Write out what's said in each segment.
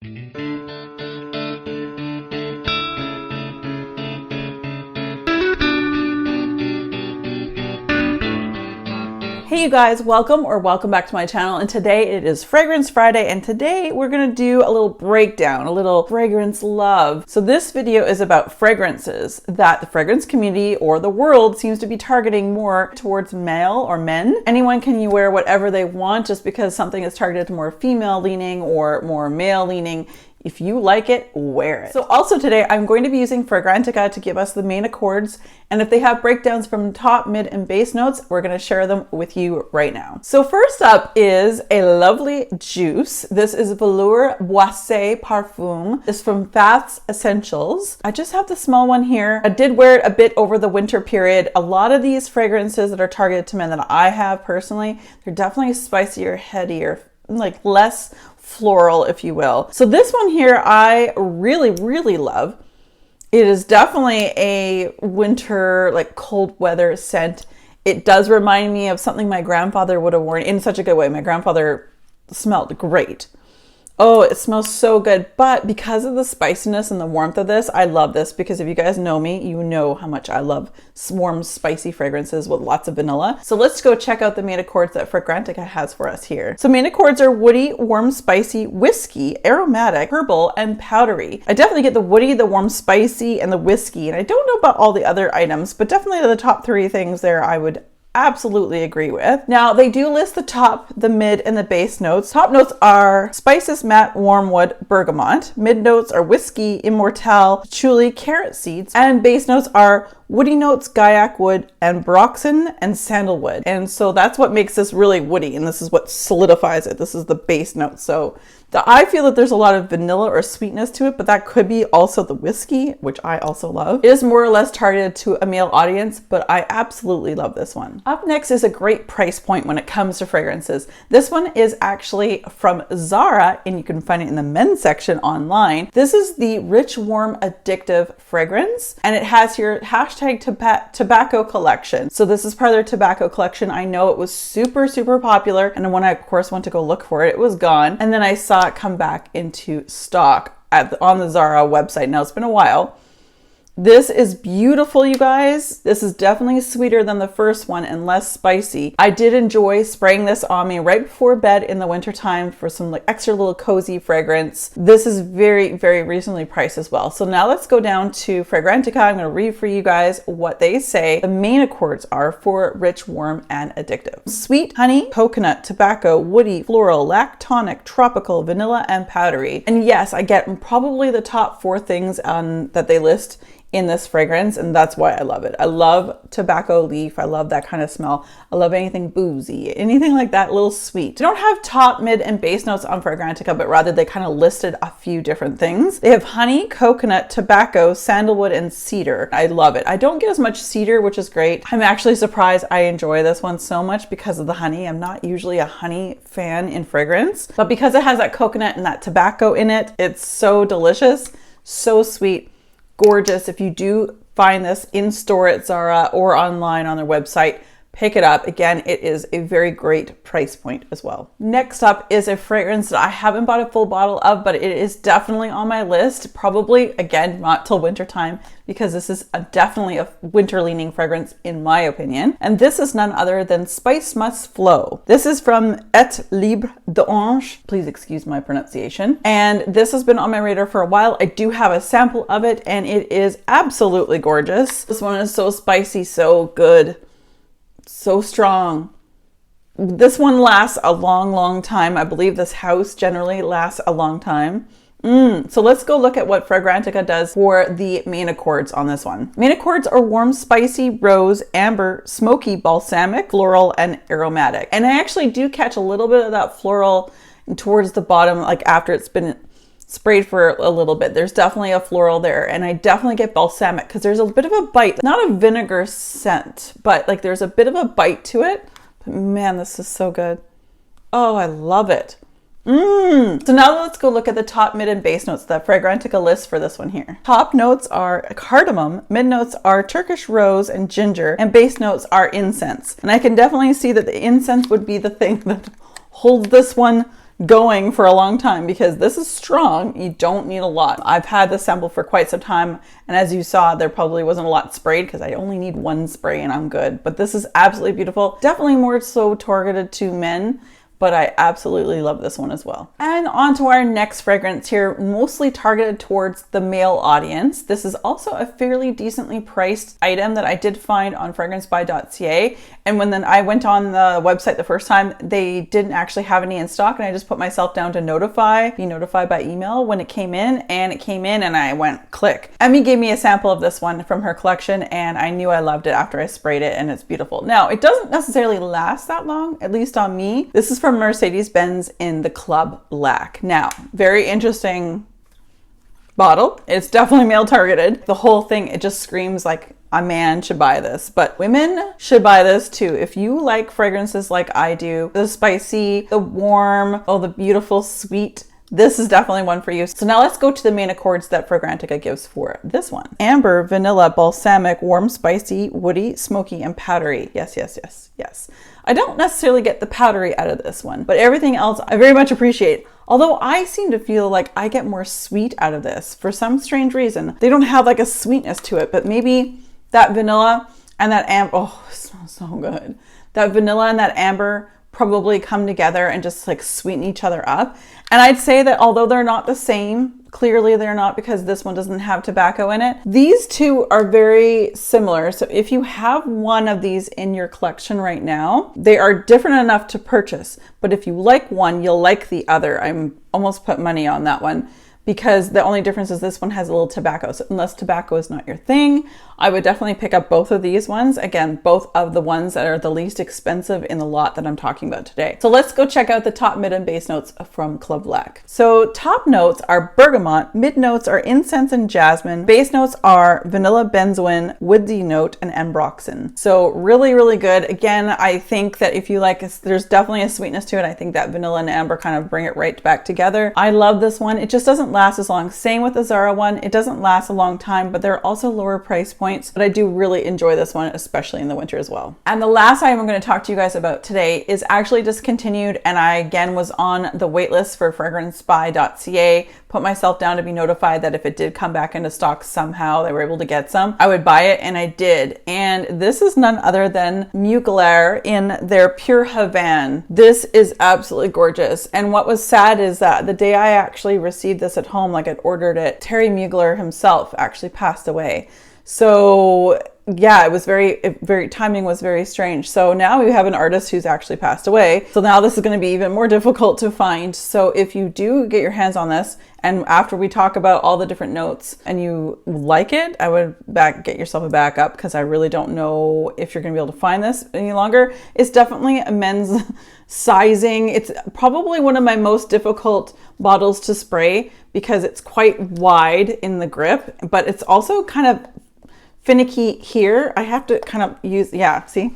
Hey you guys, welcome back to my channel, and today it is Fragrance Friday, and today we're gonna do a little breakdown, a little fragrance love. So this video is about fragrances that the fragrance community or the world seems to be targeting more towards male or men. Anyone can wear whatever they want just because something is targeted to more female leaning or more male leaning. If you like it, wear it. So also today, I'm going to be using Fragrantica to give us the main accords. And if they have breakdowns from top, mid, and base notes, we're gonna share them with you right now. So first up is a lovely juice. This is Velour Boissé Parfum. This is from Bath's Essentials. I just have the small one here. I did wear it a bit over the winter period. A lot of these fragrances that are targeted to men that I have personally, they're definitely spicier, headier, like less floral, if you will. So this one here, I really love. It is definitely a winter, like cold weather scent. It does remind me of something my grandfather would have worn in such a good way. My grandfather smelled great. Oh, it smells so good. But because of the spiciness and the warmth of this, I love this because if you guys know me, you know how much I love warm, spicy fragrances with lots of vanilla. So let's go check out the main accords that Fragrantica has for us here. So main accords are woody, warm, spicy, whiskey, aromatic, herbal, and powdery. I definitely get the woody, the warm, spicy, and the whiskey. And I don't know about all the other items, but definitely the top three things there I would absolutely agree with. Now they do list the top, the mid, and the base notes. Top notes are spices, matte, wormwood, bergamot. Mid notes are whiskey, immortelle, patchouli, carrot seeds, and base notes are woody notes, gaiac wood, and Buxom and sandalwood. And so that's what makes this really woody, and this is what solidifies it. This is the base note. So I feel that there's a lot of vanilla or sweetness to it, but that could be also the whiskey, which I also love. It is more or less targeted to a male audience, but I absolutely love this one. Up next is a great price point when it comes to fragrances. This one is actually from Zara, and you can find it in the men's section online. This is the Rich Warm Addictive fragrance, and it has your hashtag tobacco collection. So this is part of their tobacco collection. I know it was super popular, and when I of course went to go look for it, it was gone. And then I saw it come back into stock on the Zara website. Now it's been a while. This is beautiful, you guys. This is definitely sweeter than the first one and less spicy. I did enjoy spraying this on me right before bed in the wintertime for some like extra little cozy fragrance. This is very reasonably priced as well. So now let's go down to Fragrantica. I'm going to read for you guys what they say the main accords are for Rich, Warm, and Addictive. Sweet, honey, coconut, tobacco, woody, floral, lactonic, tropical, vanilla, and powdery. And yes, I get probably the top four things that they list in this fragrance, and that's why I love it. I love tobacco leaf. I love that kind of smell. I love anything boozy, anything like that, a little sweet. They don't have top, mid, and base notes on Fragrantica, but rather they kind of listed a few different things. They have honey, coconut, tobacco, sandalwood, and cedar. I love it. I don't get as much cedar, which is great. I'm actually surprised I enjoy this one so much because of the honey. I'm not usually a honey fan in fragrance, but because it has that coconut and that tobacco in it, it's so delicious, so sweet, gorgeous. If you do find this in store at Zara or online on their website, pick it up. Again, it is a very great price point as well. Next up is a fragrance that I haven't bought a full bottle of, but it is definitely on my list. Probably, again, not till winter time, because this is definitely a winter leaning fragrance in my opinion. And this is none other than Spice Must Flow. This is from Et Libre d'Orange. Please excuse my pronunciation. And this has been on my radar for a while. I do have a sample of it, and it is absolutely gorgeous. This one is so spicy, so good, so strong. This one lasts a long time. I believe this house generally lasts a long time. So let's go look at what Fragrantica does for the main accords on this one. Main accords are warm, spicy, rose, amber, smoky, balsamic, floral, and aromatic. And I actually do catch a little bit of that floral towards the bottom, like after it's been sprayed for a little bit. There's definitely a floral there, and I definitely get balsamic because there's a bit of a bite, not a vinegar scent, but like there's a bit of a bite to it. But man, this is so good. Oh, I love it. So now let's go look at the top, mid, and base notes that Fragrantica lists for this one here. Top notes are cardamom, mid notes are Turkish rose and ginger, and base notes are incense. And I can definitely see that the incense would be the thing that holds this one going for a long time because this is strong. You don't need a lot. I've had this sample for quite some time, and as you saw, there probably wasn't a lot sprayed because I only need one spray and I'm good. But this is absolutely beautiful. Definitely more so targeted to men, but I absolutely love this one as well. And on to our next fragrance here, mostly targeted towards the male audience. This is also a fairly decently priced item that I did find on fragrancebuy.ca. And when then I went on the website the first time, they didn't actually have any in stock, and I just put myself down to be notified by email when it came in, and it came in and I went click. Emmy gave me a sample of this one from her collection and I knew I loved it after I sprayed it, and it's beautiful. Now, it doesn't necessarily last that long, at least on me. This is from Mercedes-Benz in the Club Black. Now, very interesting bottle. It's definitely male targeted. The whole thing, it just screams like a man should buy this, but women should buy this too. If you like fragrances like I do, the spicy, the warm, oh, the beautiful, sweet, this is definitely one for you. So now let's go to the main accords that Fragrantica gives for this one. Amber, vanilla, balsamic, warm, spicy, woody, smoky, and powdery. Yes, yes, yes, yes. I don't necessarily get the powdery out of this one, but everything else I very much appreciate. Although I seem to feel like I get more sweet out of this for some strange reason. They don't have like a sweetness to it, but maybe that vanilla and that amber, oh, it smells so good. That vanilla and that amber probably come together and just like sweeten each other up. And I'd say that although they're not the same, clearly they're not because this one doesn't have tobacco in it. These two are very similar. So if you have one of these in your collection right now, they are different enough to purchase. But if you like one, you'll like the other. I'm almost put money on that one, because the only difference is this one has a little tobacco. So unless tobacco is not your thing, I would definitely pick up both of these ones. Again, both of the ones that are the least expensive in the lot that I'm talking about today. So let's go check out the top, mid, and base notes from Club Black. So top notes are bergamot, mid notes are incense and jasmine, base notes are vanilla, benzoin, woody note, and ambroxan. So really, really good. Again, I think that if you like, there's definitely a sweetness to it. I think that vanilla and amber kind of bring it right back together. I love this one. It just doesn't last as long. Same with the Zara one. It doesn't last a long time, but they're also lower price points. But I do really enjoy this one, especially in the winter as well. And the last item I'm going to talk to you guys about today is actually discontinued. And I again was on the wait list for fragrancebuy.ca. Put myself down to be notified that if it did come back into stock somehow, they were able to get some, I would buy it, and I did. And this is none other than Mugler in their Pure Havane. This is absolutely gorgeous. And what was sad is that the day I actually received this at home, like I'd ordered it, Terry Mugler himself actually passed away. So yeah, it was very timing was very strange. So now we have an artist who's actually passed away. So now this is going to be even more difficult to find. So if you do get your hands on this, and after we talk about all the different notes and you like it, I would get yourself a backup, because I really don't know if you're going to be able to find this any longer. It's definitely a men's sizing. It's probably one of my most difficult bottles to spray because it's quite wide in the grip, but it's also kind of finicky here. I have to kind of use, yeah, see?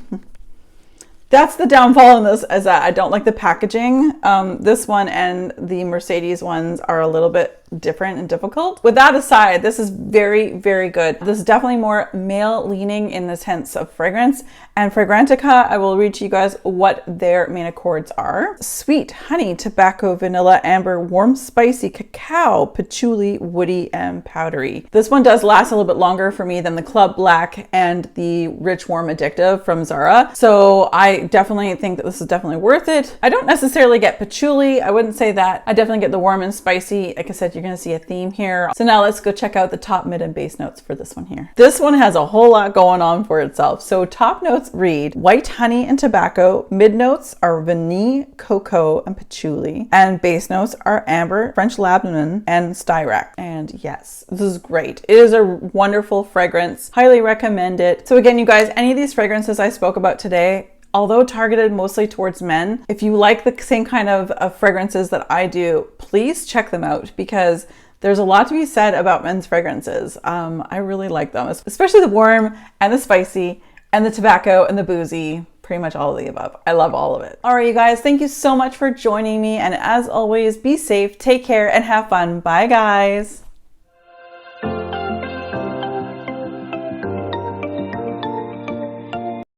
That's the downfall in this, is that I don't like the packaging. This one and the Mercedes ones are a little bit different and difficult. With that aside, this is very, very good. This is definitely more male leaning in the sense of fragrance. And Fragrantica, I will read to you guys what their main accords are. Sweet, honey, tobacco, vanilla, amber, warm, spicy, cacao, patchouli, woody, and powdery. This one does last a little bit longer for me than the Club Black and the Rich, Warm, Addictive from Zara. So I definitely think that this is definitely worth it. I don't necessarily get patchouli. I wouldn't say that. I definitely get the warm and spicy. Like I said, you're going to see a theme here. So now let's go check out the top, mid, and base notes for this one here. This one has a whole lot going on for itself. So top notes read white honey and tobacco. Mid notes are vanille, cocoa, and patchouli. And base notes are amber, French lavender, and styrac. And yes, this is great. It is a wonderful fragrance. Highly recommend it. So again, you guys, any of these fragrances I spoke about today, although targeted mostly towards men, if you like the same kind of fragrances that I do, please check them out, because there's a lot to be said about men's fragrances. I really like them, especially the warm and the spicy and the tobacco and the boozy, pretty much all of the above. I love all of it. All right, you guys, thank you so much for joining me. And as always, be safe, take care, and have fun. Bye, guys.